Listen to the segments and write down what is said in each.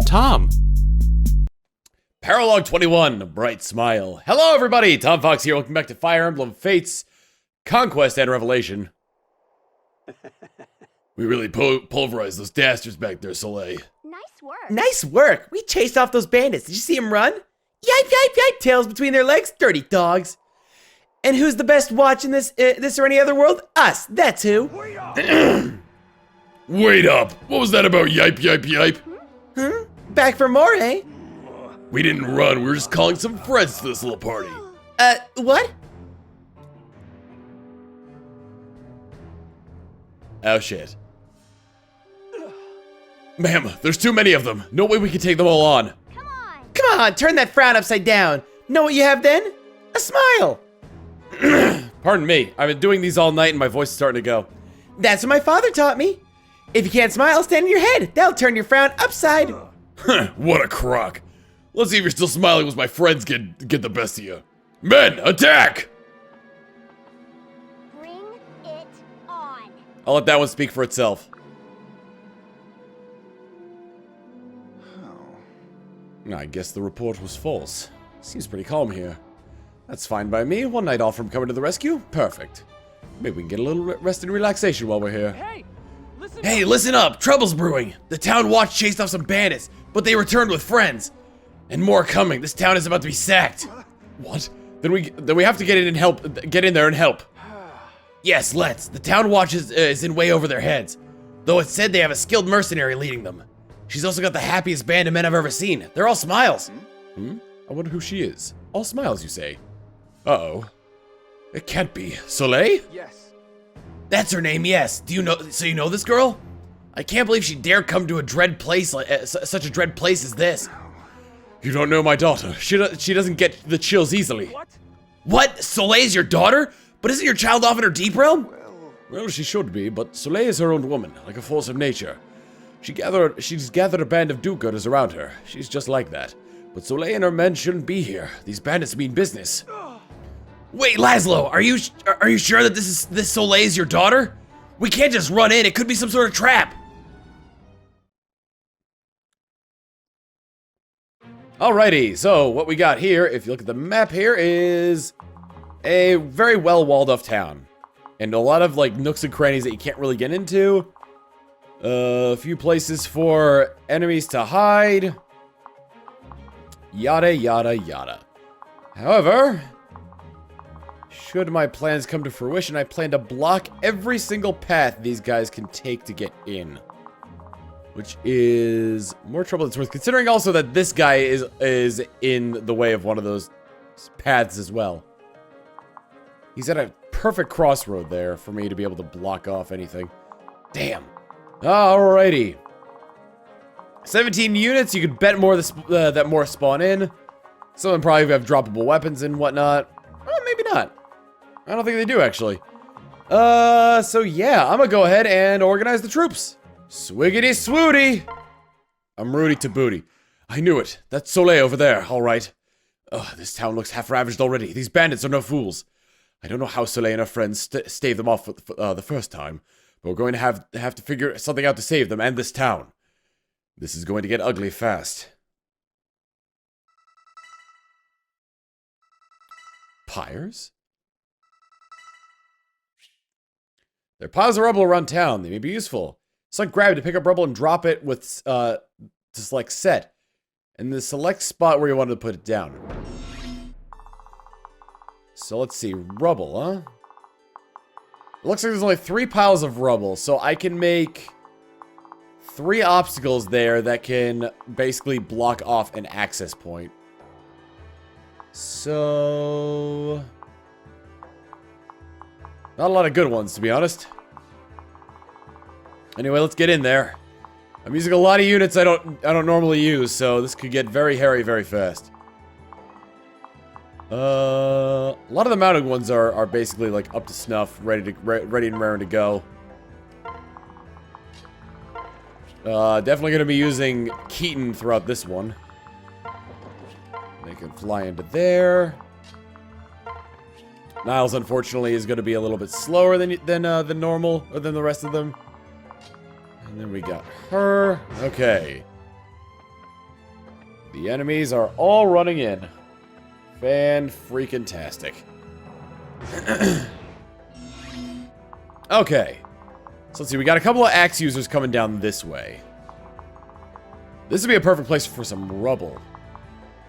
Tom. Paralogue 21, a bright smile. Hello, everybody. Tom Fox here. Welcome back to Fire Emblem Fates, Conquest, and Revelation. We really pulverized those dastards back there, Soleil. Nice work. Nice work. We chased off those bandits. Did you see them run? Yipe, yipe, yipe. Tails between their legs. Dirty dogs. And who's the best watch in this or any other world? Us. That's who. Wait up. What was that about yipe, yipe, yipe? Huh? Back for more, eh? We didn't run. We were just calling some friends to this little party. What? Oh, shit. Ma'am, there's too many of them. No way we can take them all on. Come on, turn that frown upside down. Know what you have then? A smile. Pardon me. I've been doing these all night and my voice is starting to go. That's what my father taught me. If you can't smile, stand on your head. That'll turn your frown upside. What a crock. Let's see if you're still smiling once my friends get the best of you. Men, attack! Bring it on. I'll let that one speak for itself. I guess the report was false. Seems pretty calm here. That's fine by me. One night off from coming to the rescue? Perfect. Maybe we can get a little rest and relaxation while we're here. Hey, listen up! Trouble's brewing! The town watch chased off some bandits, but they returned with friends. And more coming. This town is about to be sacked. What? Then we have to get in and help. Get in there and help. Yes, let's. The town watch is in way over their heads. Though it's said they have a skilled mercenary leading them. She's also got the happiest band of men I've ever seen. They're all smiles. I wonder who she is. All smiles, you say? Uh-oh. It can't be. Soleil? Yes. That's her name, yes. Do you know? So you know this girl? I can't believe she dared come to a dread place like such a dread place as this. You don't know my daughter. She doesn't get the chills easily. What? What? Soleil's your daughter? But isn't your child off in her deep realm? Well, she should be, but Soleil is her own woman, like a force of nature. She's gathered a band of do-gooders around her. She's just like that. But Soleil and her men shouldn't be here. These bandits mean business. Wait, Laslow, are you sure that this Soleil is your daughter? We can't just run in. It could be some sort of trap. Alrighty, so what we got here, if you look at the map here, is a very well walled off town. And a lot of like nooks and crannies that you can't really get into. A few places for enemies to hide. Yada, yada, yada. However, should my plans come to fruition, I plan to block every single path these guys can take to get in. Which is more trouble than it's worth, considering also that this guy is in the way of one of those paths as well. He's at a perfect crossroad there for me to be able to block off anything. Damn. Alrighty. 17 units, you could bet more that more spawn in. Some of them probably have droppable weapons and whatnot. Well, maybe not. I don't think they do, actually. So yeah, I'm gonna go ahead and organize the troops. Swiggity swooty! I'm Rudy to booty. I knew it. That's Soleil over there, alright. Ugh, this town looks half ravaged already. These bandits are no fools. I don't know how Soleil and her friends stave them off the first time, but we're going to have to figure something out to save them and this town. This is going to get ugly fast. Pyres? There are piles of rubble around town. They may be useful. Select grab to pick up rubble and drop it with, to select set. And the select spot where you wanted to put it down. So let's see, rubble, huh? It looks like there's only 3 piles of rubble, so I can make 3 obstacles there that can basically block off an access point. So not a lot of good ones, to be honest. Anyway, let's get in there. I'm using a lot of units I don't normally use, so this could get very hairy very fast. A lot of the mounted ones are basically like up to snuff, ready and raring to go. Definitely gonna be using Keaton throughout this one. They can fly into there. Niles, unfortunately, is going to be a little bit slower than normal, or than the rest of them. And then we got her. Okay. The enemies are all running in. Fan-freaking-tastic. Okay. So let's see, we got a couple of axe users coming down this way. This would be a perfect place for some rubble.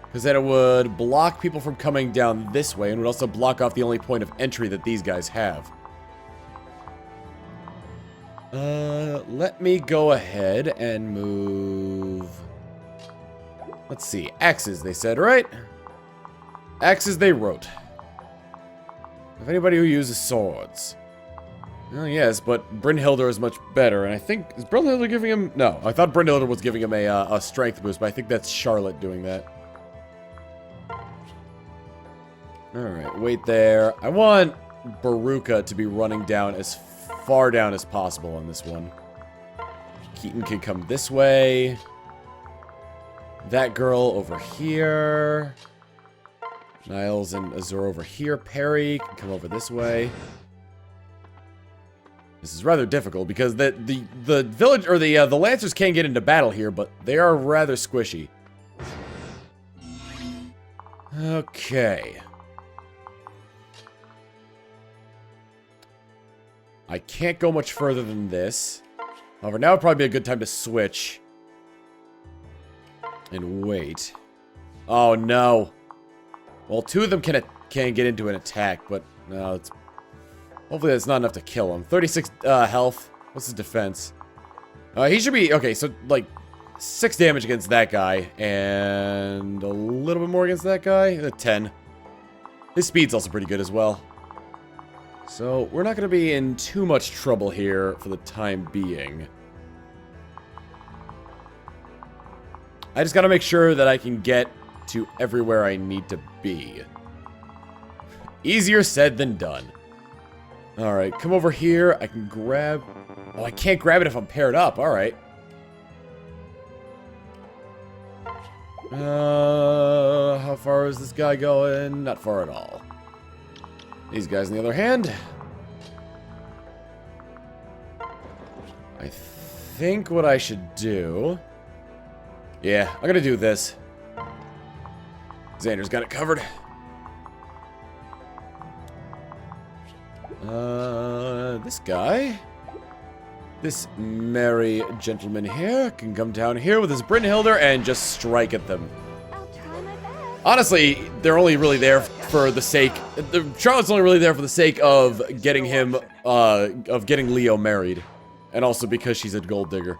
Because then it would block people from coming down this way and would also block off the only point of entry that these guys have. Let me go ahead and move... Let's see, axes they said, right? Axes they wrote. If anybody who uses swords. Oh, yes, but Brynhilde is much better, and I think... Is Brynhilde giving him... No, I thought Brynhilde was giving him a strength boost, but I think that's Charlotte doing that. Alright, wait there. I want Baruka to be running down as far down as possible on this one. Keaton can come this way. That girl over here. Niles and Azur over here. Perry can come over this way. This is rather difficult because the village or the Lancers can get into battle here, but they are rather squishy. Okay. I can't go much further than this. However, now would probably be a good time to switch. And wait. Oh, no. Well, two of them can get into an attack, but no, it's... Hopefully that's not enough to kill him. 36 health. What's his defense? He should be... Okay, so, like, 6 damage against that guy. And a little bit more against that guy. 10. His speed's also pretty good as well. So, we're not going to be in too much trouble here for the time being. I just got to make sure that I can get to everywhere I need to be. Easier said than done. Alright, come over here. I can grab... Oh, I can't grab it if I'm paired up. Alright. How far is this guy going? Not far at all. These guys, on the other hand... I think what I should do... Yeah, I'm gonna do this. Xander's got it covered. This guy, this merry gentleman here, can come down here with his Brynhilde and just strike at them. I'll try my best. Honestly, they're only really there for the sake... Charlotte's only really there for the sake of getting him, of getting Leo married. And also because she's a gold digger.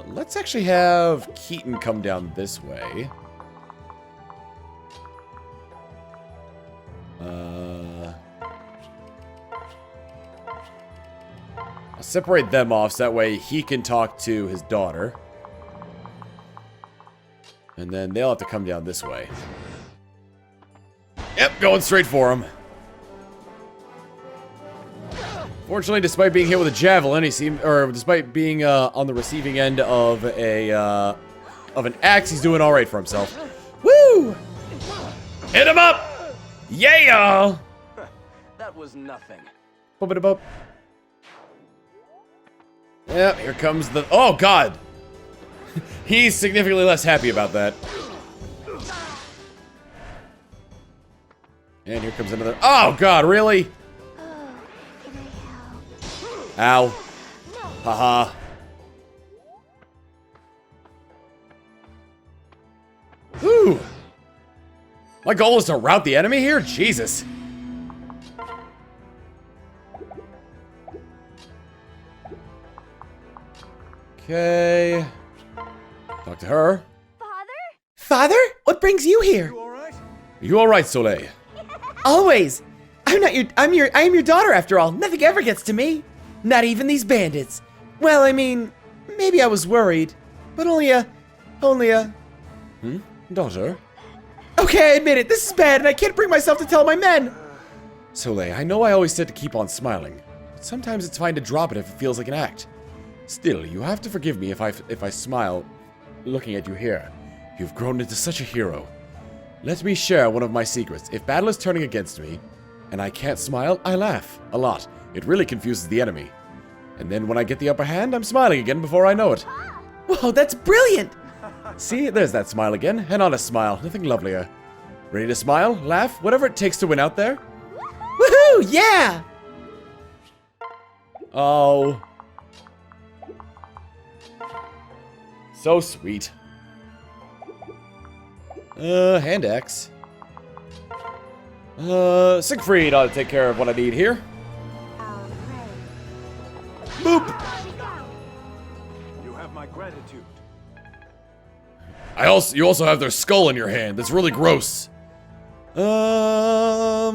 Let's actually have Keaton come down this way. I'll separate them off so that way he can talk to his daughter. And then they'll have to come down this way. Yep, going straight for him. Fortunately, despite being hit with a javelin, despite being on the receiving end of an axe, he's doing all right for himself. Woo! Hit him up! Yeah! That was nothing. Bop-a-da-bop. Yep, here comes the... Oh, God! He's significantly less happy about that. And here comes another... Oh, God, really? Ow. Haha. Whew. My goal is to rout the enemy here? Jesus. Okay. Talk to her. Father? Father? What brings you here? You all right? You alright, Soleil? Always. I am your daughter after all. Nothing ever gets to me. Not even these bandits. Well, I mean, maybe I was worried, but only a... Daughter? Okay, I admit it. This is bad, and I can't bring myself to tell my men. Soleil, I know I always said to keep on smiling, but sometimes it's fine to drop it if it feels like an act. Still, you have to forgive me if I smile looking at you here. You've grown into such a hero. Let me share one of my secrets. If battle is turning against me, and I can't smile, I laugh. A lot. It really confuses the enemy. And then when I get the upper hand, I'm smiling again before I know it. Whoa, that's brilliant! See, there's that smile again. An honest smile. Nothing lovelier. Ready to smile, laugh, whatever it takes to win out there? Woohoo! Yeah! Oh. So sweet. Hand axe. Siegfried ought to take care of what I need here. Boop! You have my gratitude. You also have their skull in your hand. That's really gross. Yeah,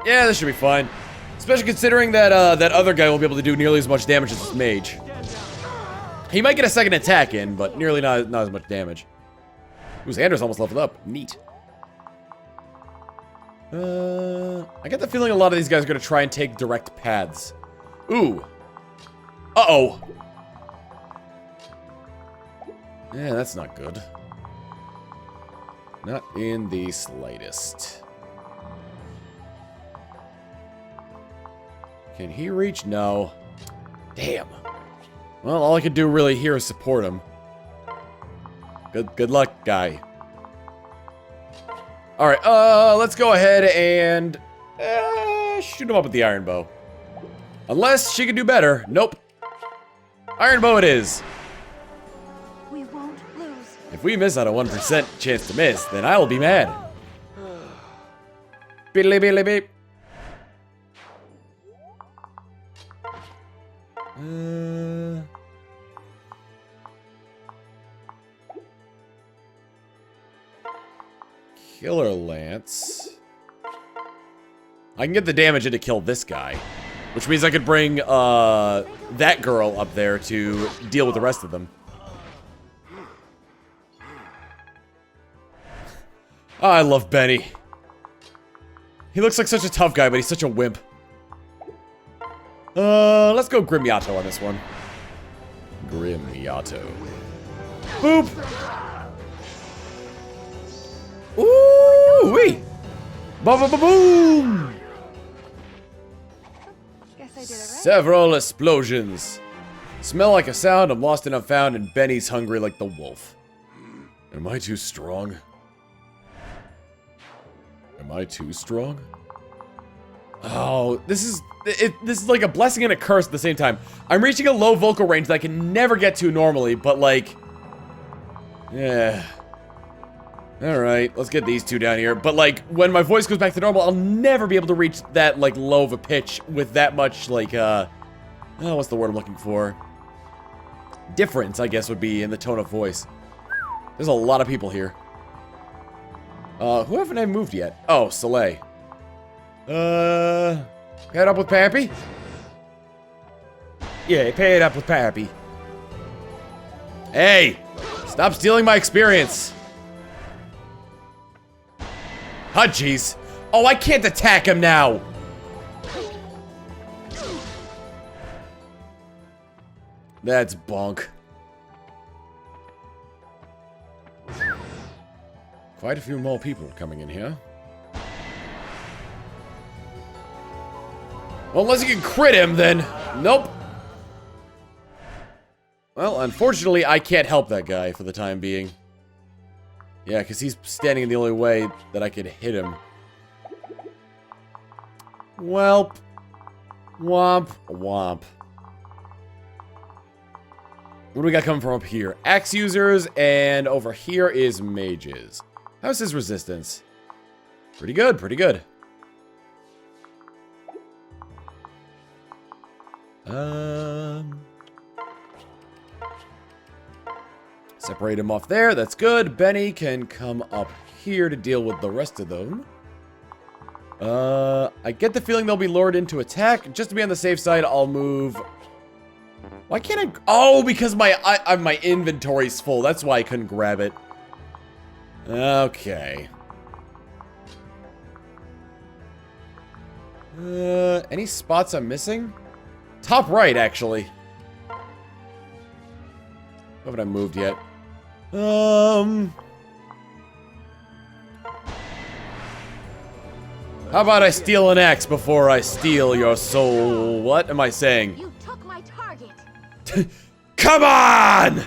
this should be fine. Especially considering that that other guy won't be able to do nearly as much damage as this mage. He might get a second attack in, but nearly not as much damage. Ooh, Xander's almost leveled up. Neat. I get the feeling a lot of these guys are going to try and take direct paths. Ooh. Uh-oh. Yeah, that's not good. Not in the slightest. Can he reach? No. Damn. Well, all I could do really here is support him. Good luck, guy. Alright, let's go ahead and shoot him up with the iron bow. Unless she can do better. Nope. Iron bow it is. We won't lose. If we miss on a 1% chance to miss, then I will be mad. Beedly beedly beep. Killer Lance. I can get the damage in to kill this guy, which means I could bring that girl up there to deal with the rest of them. Oh, I love Benny. He looks like such a tough guy, but he's such a wimp. Let's go Grim Yato on this one. Grim Yato. Boop! Ooh-wee! Ba-ba-ba-boom! Guess I did it right. Several explosions. Smell like a sound, I'm lost and unfound, and Benny's hungry like the wolf. Am I too strong? Am I too strong? Oh, this is like a blessing and a curse at the same time. I'm reaching a low vocal range that I can never get to normally, but like... Yeah... Alright, let's get these two down here. But, like, when my voice goes back to normal, I'll never be able to reach that, like, low of a pitch with that much, like, oh, what's the word I'm looking for? Difference, I guess, would be in the tone of voice. There's a lot of people here. Who haven't I moved yet? Oh, Soleil. Pair up with Pappy? Yeah, pair it up with Pappy. Hey! Stop stealing my experience! Oh, jeez. Oh, I can't attack him now! That's bonk. Quite a few more people coming in here. Well, unless you can crit him, then... Nope. Well, unfortunately, I can't help that guy for the time being. Yeah, because he's standing in the only way that I could hit him. Welp. Womp. Womp. What do we got coming from up here? Axe users, and over here is mages. How's his resistance? Pretty good, pretty good. Separate him off there, that's good. Benny can come up here to deal with the rest of them. I get the feeling they'll be lured into attack. Just to be on the safe side, I'll move... Why can't I... Oh, because my inventory's full. That's why I couldn't grab it. Okay. Any spots I'm missing? Top right, actually. Haven't I moved yet? How about I steal an axe before I steal your soul? What am I saying? You took my target. Come on!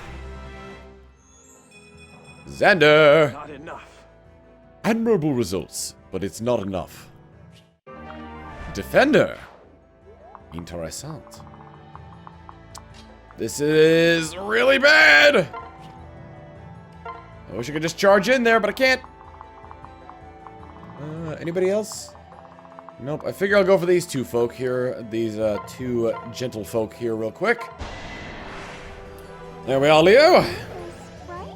Xander! Not enough. Admirable results, but it's not enough. Defender! Interessant. This is really bad! I wish I could just charge in there, but I can't. Anybody else? Nope. I figure I'll go for these two folk here. These two gentle folk here real quick. There we are, Leo. Right?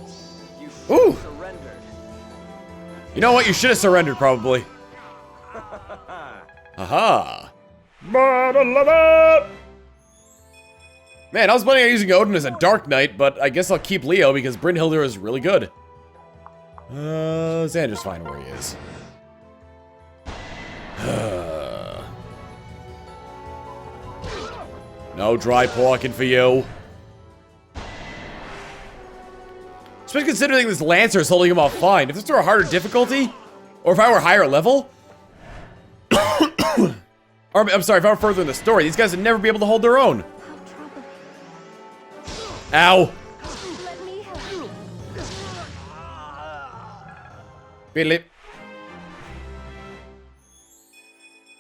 You Ooh! surrendered. You know what? You should have surrendered, probably. Haha. Man, I was planning on using Odin as a Dark Knight, but I guess I'll keep Leo because Brynhilde is really good. Xander's fine where he is. No dry porking for you. Especially considering this Lancer is holding him off fine. If this were a harder difficulty, or if I were higher level, or I'm sorry, if I were further in the story, these guys would never be able to hold their own. Ow. Let me help you. Beedle.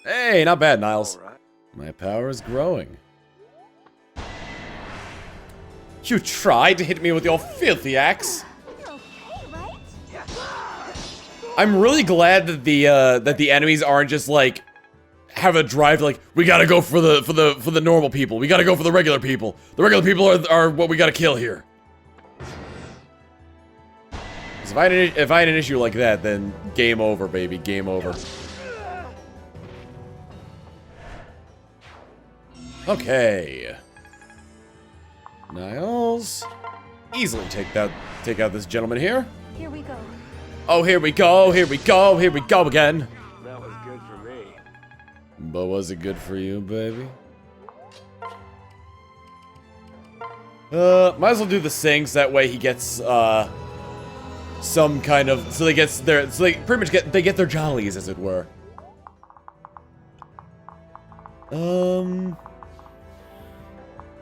Hey, not bad, Niles. All right. My power is growing. You tried to hit me with your filthy axe. You're okay, right? I'm really glad that the enemies aren't just like have a drive like we gotta go for the normal people. We gotta go for the regular people. The regular people are what we gotta kill here. 'Cause if I had an issue like that, then game over, baby. Game over. Okay. Niles. Easily take out this gentleman here. Here we go. Oh, here we go, here we go, here we go again. That was good for me. But was it good for you, baby? Might as well do the sings, that way he gets, some kind of, so they pretty much get their jollies, as it were.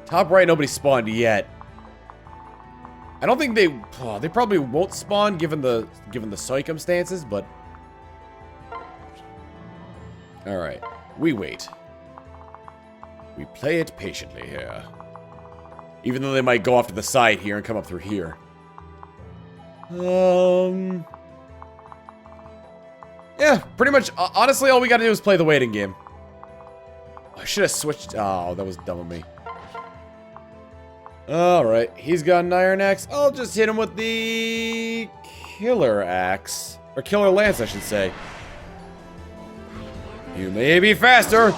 Top right, nobody spawned yet. I don't think they probably won't spawn given the circumstances, but all right, we wait. We play it patiently here, even though they might go off to the side here and come up through here. Yeah, pretty much. Honestly, all we gotta do is play the waiting game. I should have switched. Oh, that was dumb of me. Alright, he's got an iron axe. I'll just hit him with the killer axe. Or killer lance, I should say. You may be faster.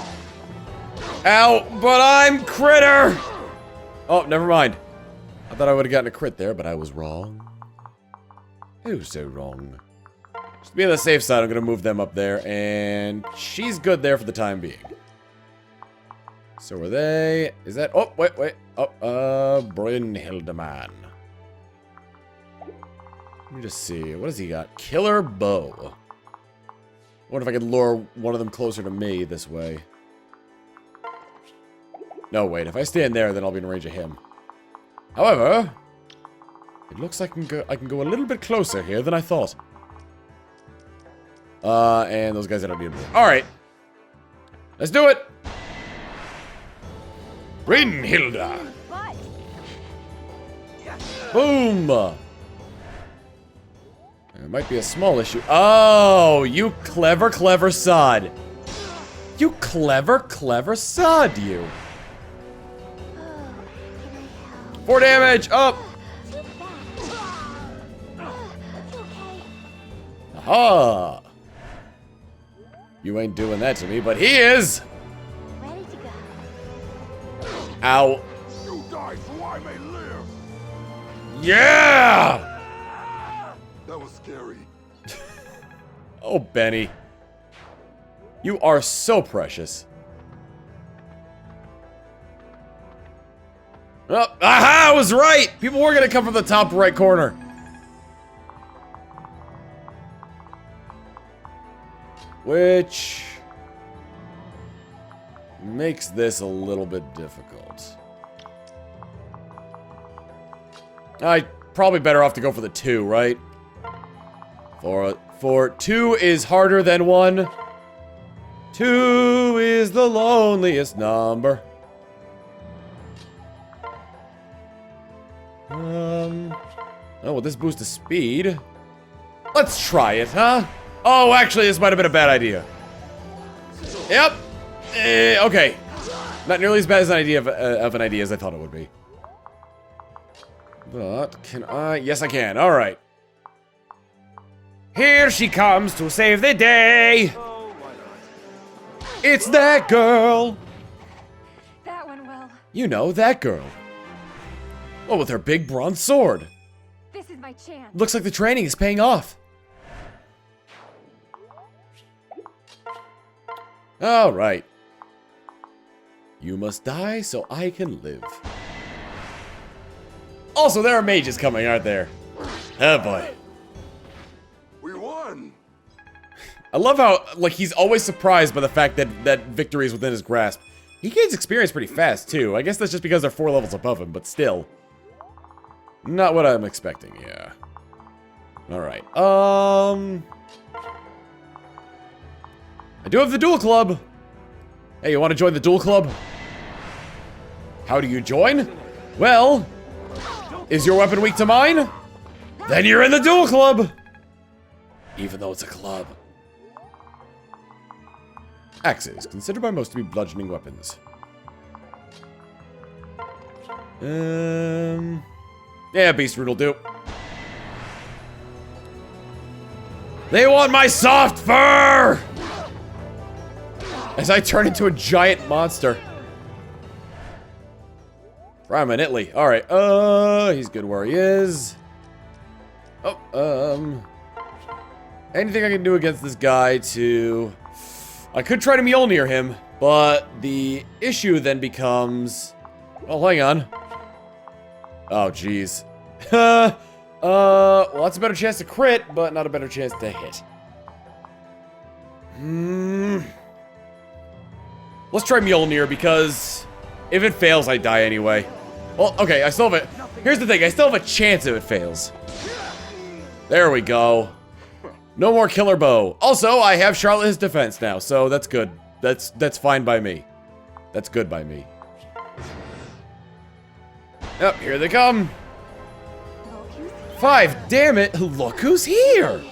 Ow, but I'm critter. Oh, never mind. I thought I would have gotten a crit there, but I was wrong. I was so wrong. Just to be on the safe side, I'm going to move them up there. And she's good there for the time being. So are they? Is that? Oh, wait. Oh, Brynhilde man. Let me just see. What has he got? Killer bow. I wonder if I could lure one of them closer to me this way. No, wait. If I stand there, then I'll be in range of him. However, it looks like I can go a little bit closer here than I thought. And those guys I don't need to. All right. Let's do it. Brynhilde. But Boom. There might be a small issue. Oh, you clever sod. You clever sod, you. 4 damage. Up. too bad. Okay. Aha. You ain't doing that to me, but he is. Ready to go. Ow. You die so I may live. Yeah. That was scary. Oh, Benny. You are so precious. Oh, aha, I was right! People were gonna come from the top right corner. Which makes this a little bit difficult. I probably better off to go for the 2, right? For 2 is harder than 1. 2 is the loneliest number. Oh, will this boost the speed? Let's try it, huh? Oh, actually, this might have been a bad idea. Yep. Okay. Not nearly as bad as an idea as I thought it would be. But, can I? Yes, I can. Alright. Here she comes to save the day. It's that girl. That one will. You know, that girl. Oh, with her big bronze sword. This is my chance. Looks like the training is paying off. Alright. You must die so I can live. Also, there are mages coming, aren't there? Oh boy. We won. I love how, like, he's always surprised by the fact that victory is within his grasp. He gains experience pretty fast, too. I guess that's just because they're 4 levels above him, but still. Not what I'm expecting, yeah. Alright, I do have the duel club. Hey, you want to join the duel club? How do you join? Well, is your weapon weak to mine? Then you're in the duel club. Even though it's a club. Axes, considered by most to be bludgeoning weapons. Yeah, Beast Root will do. They want my soft fur! As I turn into a giant monster. Rhyme in Italy. Alright, he's good where he is. Oh, anything I can do against this guy to... I could try to Mjolnir him, but the issue then becomes... Oh, hang on. Oh, jeez. Well, that's a better chance to crit, but not a better chance to hit. Let's try Mjolnir, because if it fails, I die anyway. Well, okay, I still have a... Here's the thing, I still have a chance if it fails. There we go. No more killer bow. Also, I have Charlotte's defense now, so that's good. That's fine by me. That's good by me. Yep, here they come. 5, damn it. Look who's here.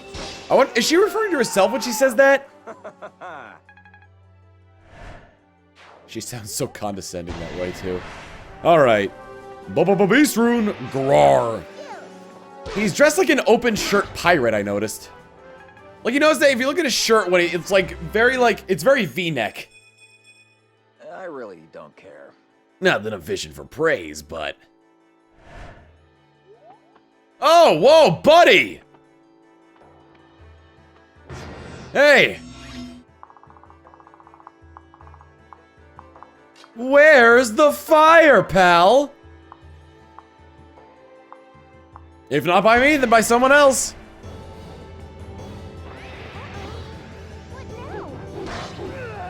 Is she referring to herself when she says that? She sounds so condescending that way, too. Alright. Beast Rune, Grar. He's dressed like an open shirt pirate, I noticed. Like, you notice that if you look at his shirt, when it's like, it's very V-neck. I really don't care. Not that I'm fishing for praise, but... Oh, whoa, buddy! Hey! Where's the fire, pal? If not by me, then by someone else.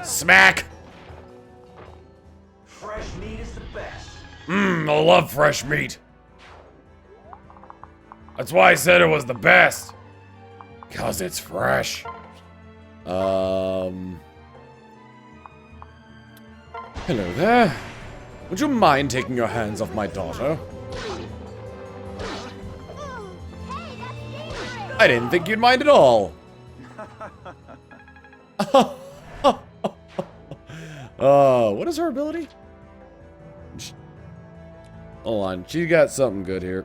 Smack! Fresh meat is the best. I love fresh meat. That's why I said it was the best. 'Cause it's fresh. Hello there. Would you mind taking your hands off my daughter? I didn't think you'd mind at all. What is her ability? Hold on, she got something good here.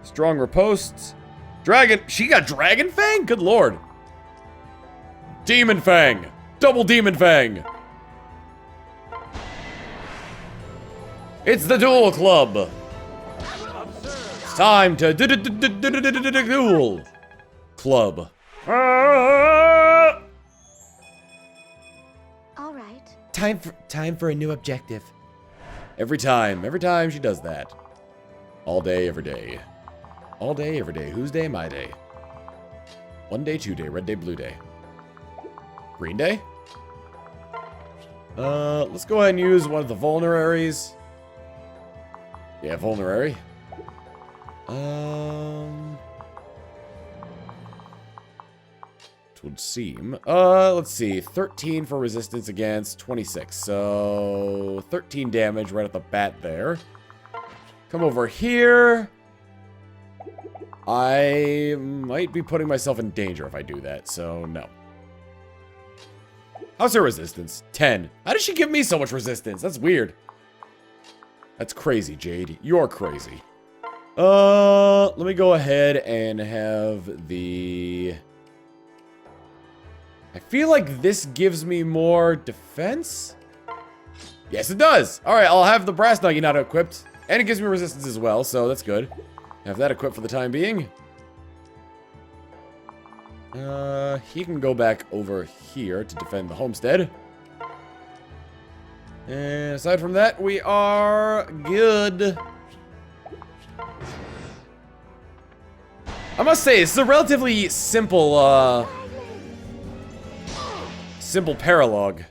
Strong riposte. Dragon. She got Dragon Fang? Good lord. Demon Fang. Double Demon Fang. It's the Duel Club. It's time to duel. Club. All right. Time for a new objective. Every time she does that. All day, every day. All day, every day. Whose day? My day. 1 day, 2 day, red day, blue day. Green Day? Let's go ahead and use one of the vulneraries. Yeah, vulnerary. It would seem. Let's see. 13 for resistance against 26. So 13 damage right at the bat there. Come over here. I might be putting myself in danger if I do that, so no. How's her resistance? 10. How did she give me so much resistance? That's weird. That's crazy, Jade. You're crazy. Let me go ahead and have the... I feel like this gives me more defense? Yes, it does. All right, I'll have the brass nugget not equipped. And it gives me resistance as well, so that's good. Have that equipped for the time being. He can go back over here to defend the homestead. And aside from that, we are good. I must say, this is a relatively simple, simple paralogue.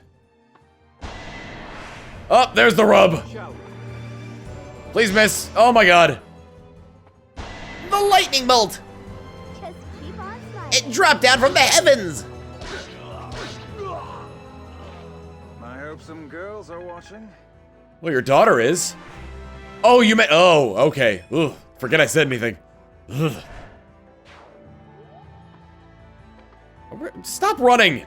Oh, there's the rub. Please miss. Oh my god. The lightning bolt! Just keep on sliding. It dropped down from the heavens! I hope some girls are watching. Well, your daughter is. Oh, you meant. Oh, okay. Ugh. Forget I said anything. Ugh. Stop running!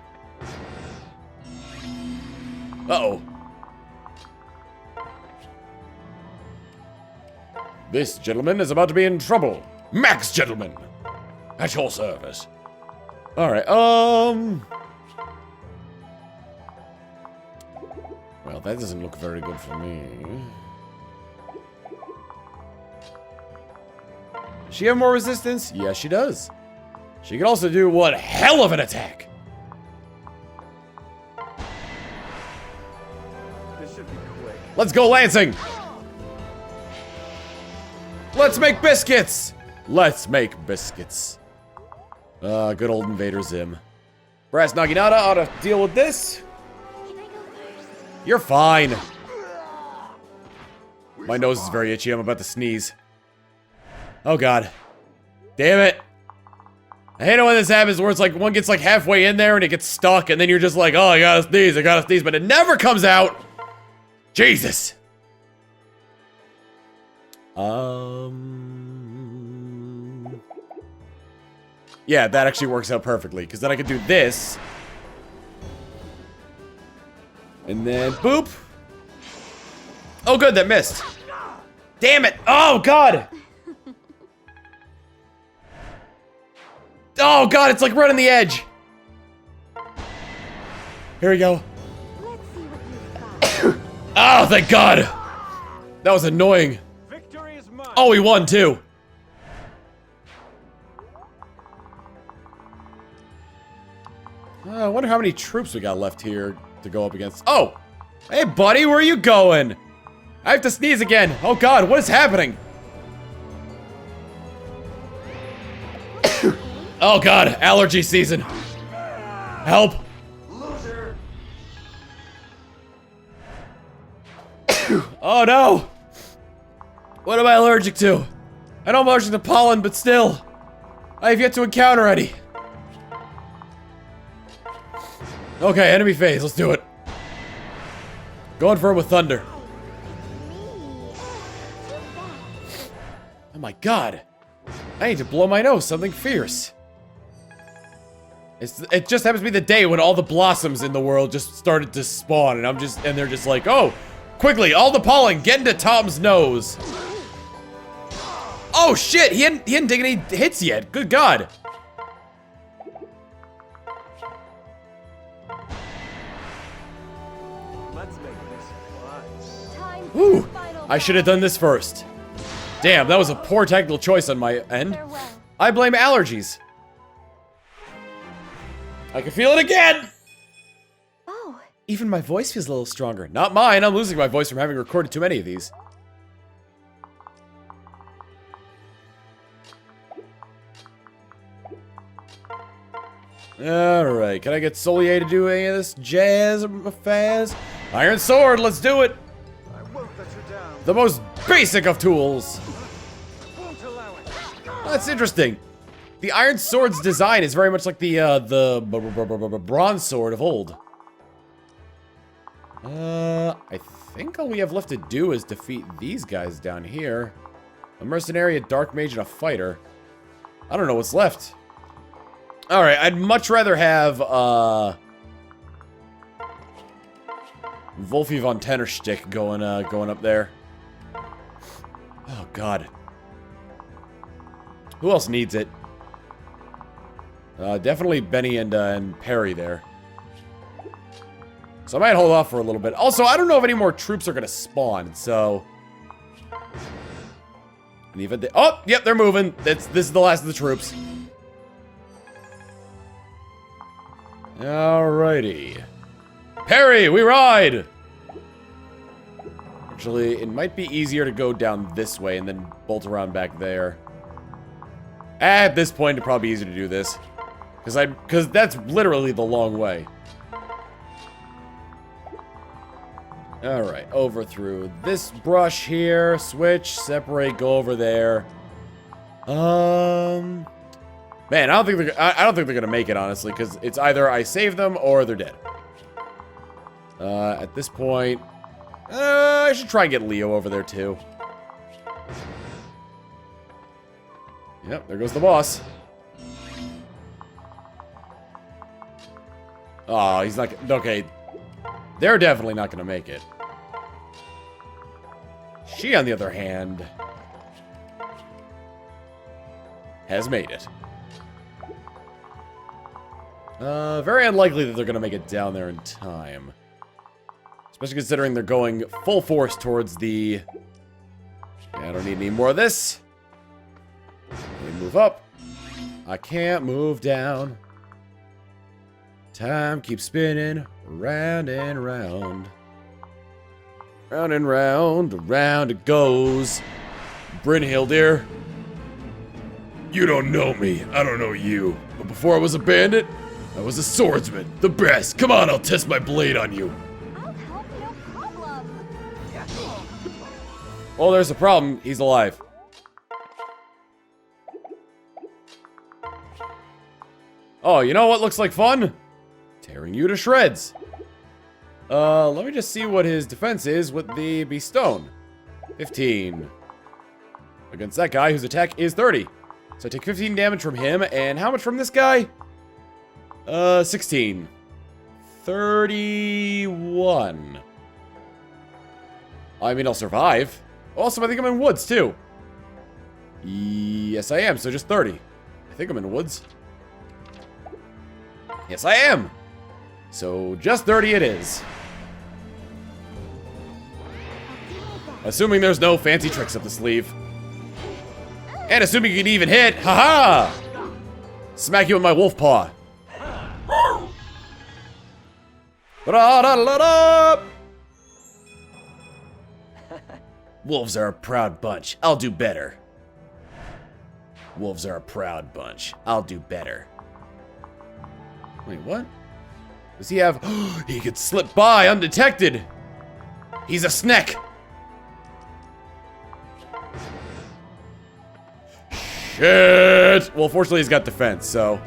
Uh-oh. This gentleman is about to be in trouble. Max, gentlemen! At your service. Alright, well, that doesn't look very good for me. Does she have more resistance? Yes, she does. She can also do one hell of an attack. This should be quick. Let's go lancing. Let's make biscuits. Let's make biscuits. Good old Invader Zim. Brass Naginata ought to deal with this. Can I go first? You're fine. My nose is very itchy. I'm about to sneeze. Oh god. Damn it. I hate it when this happens where it's like one gets like halfway in there and it gets stuck and then you're just like, oh, I gotta sneeze, but it never comes out. Jesus. Yeah, that actually works out perfectly because then I can do this. And then boop. Oh good, that missed. Damn it. Oh god. Oh god, it's like right on the edge. Here we go. Let's see what you've got. Oh, thank god. That was annoying. Victory is mine. Oh, we won too. I wonder how many troops we got left here to go up against. Oh, hey buddy, where are you going? I have to sneeze again. Oh god, what is happening? Oh god, allergy season. Help. Loser. Oh no. What am I allergic to? I know I'm allergic to pollen, but still. I have yet to encounter any. Okay, enemy phase, let's do it. Going for it with thunder. Oh my god. I need to blow my nose, something fierce. It just happens to be the day when all the blossoms in the world just started to spawn, and they're just like, oh, quickly, all the pollen, get into Tom's nose. Oh shit, he hadn't taken any hits yet. Good god. Let's make this fun. Time for Ooh, the final I should have done this first. Damn, that was a poor tactical choice on my end. farewell. I blame allergies. I can feel it again. Oh, Even my voice feels a little stronger. Not mine, I'm losing my voice from having recorded too many of these. Alright, can I get Soleil to do any of this jazz faz? Iron Sword, let's do it! I won't let you down. The most basic of tools! Won't allow it. That's interesting. The Iron Sword's design is very much like the Bronze Sword of old. I think all we have left to do is defeat these guys down here. A mercenary, a dark mage, and a fighter. I don't know what's left. Alright, I'd much rather have, Wolfie von Tennerstick going up there. Oh, God. Who else needs it? Definitely Benny and Perry there. So I might hold off for a little bit. Also, I don't know if any more troops are going to spawn, so... And even oh, yep, they're moving. This is the last of the troops. Alrighty. Perry, we ride! Actually, it might be easier to go down this way and then bolt around back there. At this point, it'd probably be easier to do this. Because that's literally the long way. Alright, over through this brush here. Switch, separate, go over there. Man, I don't think they're gonna make it, honestly, because it's either I save them or they're dead. At this point, I should try and get Leo over there too. Yep, there goes the boss. Oh, he's not. Okay, they're definitely not gonna make it. She, on the other hand, has made it. Very unlikely that they're gonna make it down there in time. Especially considering they're going full force towards the... Yeah, I don't need any more of this. Let me move up. I can't move down. Time keeps spinning round and round. Round and round, around it goes. Brynhild, dear. You don't know me, I don't know you. But before I was a bandit, I was a swordsman, the best. Come on, I'll test my blade on you. I'll help, no problem. Oh, there's a problem. He's alive. Oh, you know what looks like fun? Tearing you to shreds. Let me just see what his defense is with the Bestone. 15. Against that guy whose attack is 30. So I take 15 damage from him, and how much from this guy? 16. 31. I mean, I'll survive. Also, I think I'm in woods, too. Yes, I am, so just 30. I think I'm in woods. Yes, I am. So just 30 it is. Assuming there's no fancy tricks up the sleeve. And assuming you can even hit. Haha! Smack you with my wolf paw. Ba-da-da-da-da! Wolves are a proud bunch. I'll do better. Wolves are a proud bunch. I'll do better. Wait, what? Does he have... He could slip by undetected. He's a snack. Shit! Well, fortunately, he's got defense, so...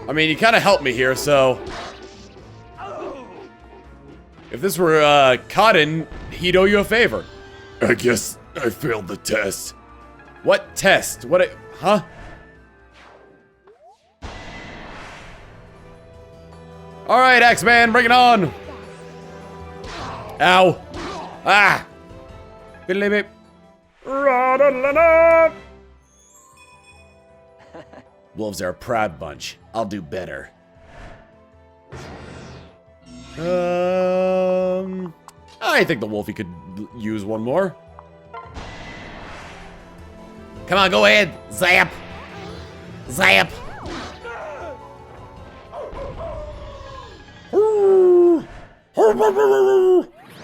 I mean, you kind of helped me here, so... If this were, Cotton, he'd owe you a favor. I guess I failed the test. What test? What? Huh? All right, X-Man, bring it on. Ow. Ah. Biddly-bip. Wolves are a proud bunch. I'll do better. I think the Wolfie could use one more. Come on, go ahead. Zap. Zap.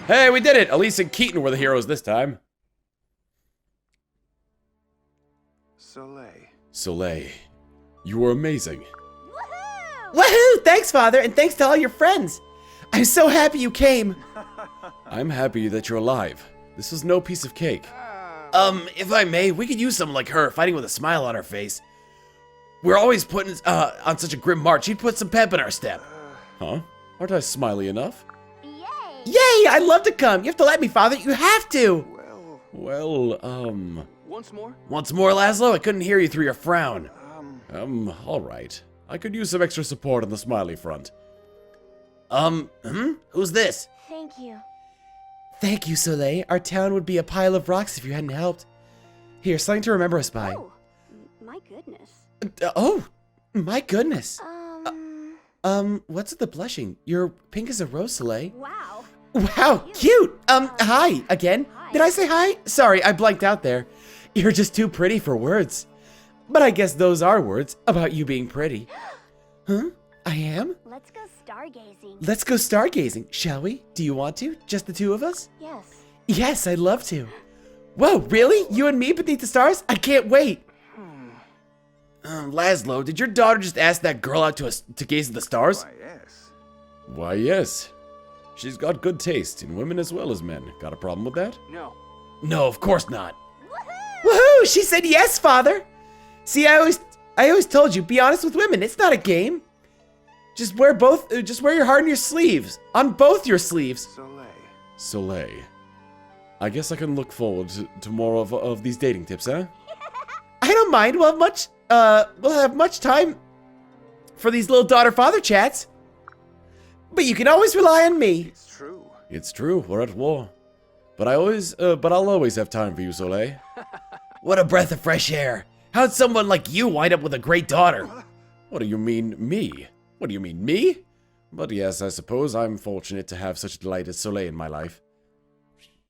Hey, we did it. Elise and Keaton were the heroes this time. Soleil. Soleil. You were amazing. Woohoo! Woohoo! Thanks, Father, and thanks to all your friends. I'm so happy you came. I'm happy that you're alive. This was no piece of cake. If I may, we could use someone like her, fighting with a smile on her face. We're always putting, on such a grim march. She'd put some pep in our step. Huh? Aren't I smiley enough? Yay! Yay! I'd love to come. You have to let me, Father. You have to. Well, Well, once more? Once more, Laslow. I couldn't hear you through your frown. alright. I could use some extra support on the smiley front. Who's this? Thank you. Thank you, Soleil. Our town would be a pile of rocks if you hadn't helped. Here, something to remember us by. Oh, my goodness. Oh, my goodness. What's with the blushing? You're pink as a rose, Soleil. Wow. Wow, cute. Hi, again. Hi. Did I say hi? Sorry, I blanked out there. You're just too pretty for words. But I guess those are words about you being pretty. Huh? I am? Let's go stargazing. Let's go stargazing, shall we? Do you want to? Just the two of us? Yes. Yes, I'd love to. Whoa, really? You and me beneath the stars? I can't wait. Laslow, did your daughter just ask that girl out to gaze at the stars? Why, yes. Why, yes. She's got good taste in women as well as men. Got a problem with that? No. No, of course not. Woohoo! Woohoo! She said yes, Father. See, I always told you, be honest with women. It's not a game. Just wear your heart on your sleeves, on both your sleeves. Soleil. Soleil. I guess I can look forward to more of these dating tips, huh? I don't mind. We'll have much time for these little daughter-father chats. But you can always rely on me. It's true. It's true, we're at war. But I'll always have time for you, Soleil. What a breath of fresh air. How'd someone like you wind up with a great daughter? What do you mean, me? What do you mean, me? But yes, I suppose I'm fortunate to have such a delight as Soleil in my life.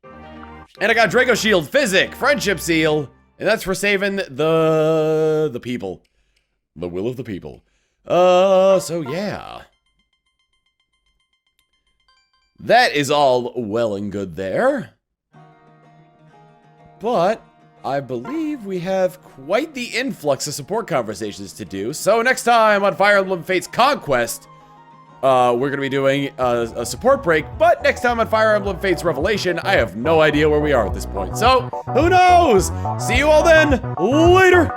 And I got Draco Shield, Physic, Friendship Seal, and that's for saving the people. The will of the people. So yeah. That is all well and good there. But I believe we have quite the influx of support conversations to do. So next time on Fire Emblem Fates Conquest, we're going to be doing a support break. But next time on Fire Emblem Fates Revelation, I have no idea where we are at this point. So, who knows? See you all then. Later.